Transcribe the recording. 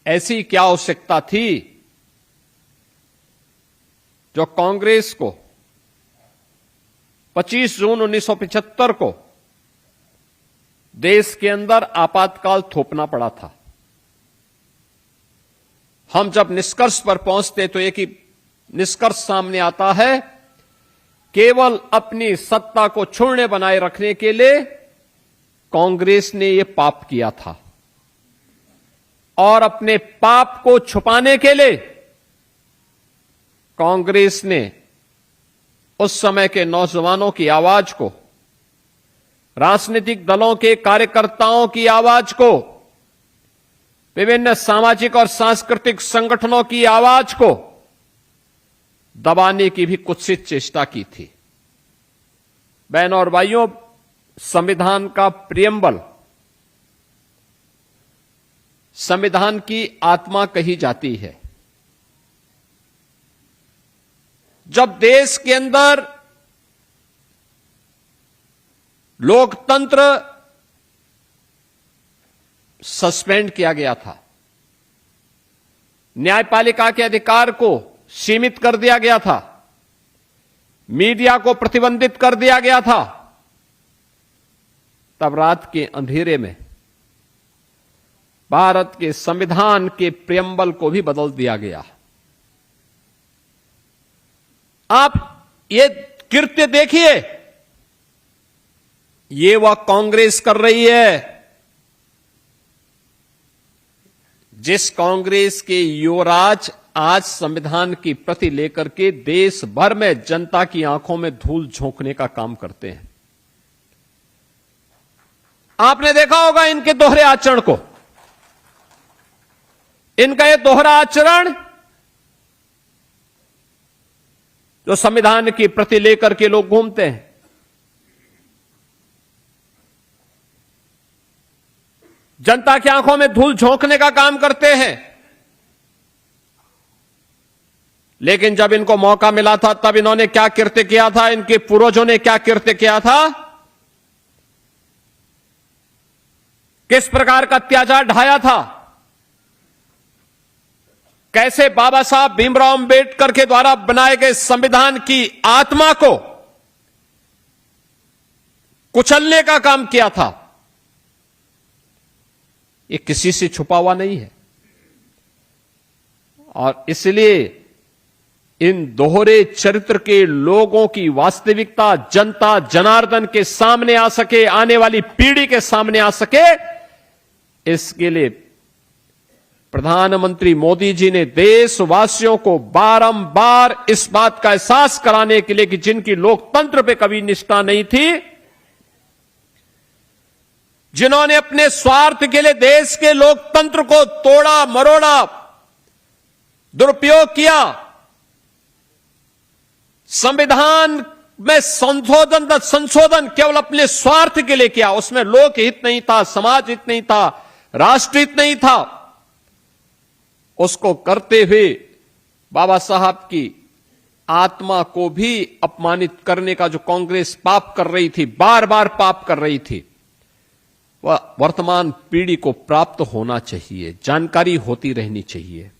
ऐसी क्या आवश्यकता थी जो कांग्रेस को 25 जून 1975 को देश के अंदर आपातकाल थोपना पड़ा था। हम जब निष्कर्ष पर पहुंचते तो एक ही निष्कर्ष सामने आता है, केवल अपनी सत्ता को क्षुण्ण बनाए रखने के लिए कांग्रेस ने यह पाप किया था और अपने पाप को छुपाने के लिए कांग्रेस ने उस समय के नौजवानों की आवाज को, राजनीतिक दलों के कार्यकर्ताओं की आवाज को, विभिन्न सामाजिक और सांस्कृतिक संगठनों की आवाज को दबाने की भी कुत्सित चेष्टा की थी। बहनों और भाइयों, संविधान का प्रियम्बल संविधान की आत्मा कही जाती है। जब देश के अंदर लोकतंत्र सस्पेंड किया गया था, न्यायपालिका के अधिकार को सीमित कर दिया गया था, मीडिया को प्रतिबंधित कर दिया गया था, तब रात के अंधेरे में भारत के संविधान के प्रियम्बल को भी बदल दिया गया। आप ये कृत्य देखिए, ये वह कांग्रेस कर रही है जिस कांग्रेस के युवराज आज संविधान की प्रति लेकर के देश भर में जनता की आंखों में धूल झोंकने का काम करते हैं। आपने देखा होगा इनके दोहरे आचरण को। इनका यह दोहरा आचरण जो संविधान की प्रति लेकर के लोग घूमते हैं, जनता की आंखों में धूल झोंकने का काम करते हैं। लेकिन जब इनको मौका मिला था तब इन्होंने क्या कृत्य किया था, इनके पूर्वजों ने क्या कृत्य किया था, किस प्रकार का अत्याचार ढाया था, कैसे बाबा साहब भीमराव अंबेडकर के द्वारा बनाए गए संविधान की आत्मा को कुचलने का काम किया था। ये किसी से छुपा हुआ नहीं है और इसलिए इन दोहरे चरित्र के लोगों की वास्तविकता जनता जनार्दन के सामने आ सके, आने वाली पीढ़ी के सामने आ सके, इसके लिए प्रधानमंत्री मोदी जी ने देशवासियों को बारंबार इस बात का एहसास कराने के लिए कि जिनकी लोकतंत्र पे कभी निष्ठा नहीं थी, जिन्होंने अपने स्वार्थ के लिए देश के लोकतंत्र को तोड़ा मरोड़ा, दुरुपयोग किया, संविधान में संशोधन केवल अपने स्वार्थ के लिए किया, उसमें लोक हित नहीं था, समाज हित नहीं था, राष्ट्र हित नहीं था, उसको करते हुए बाबा साहब की आत्मा को भी अपमानित करने का जो कांग्रेस पाप कर रही थी, बार बार पाप कर रही थी, वह वर्तमान पीढ़ी को प्राप्त होना चाहिए, जानकारी होती रहनी चाहिए।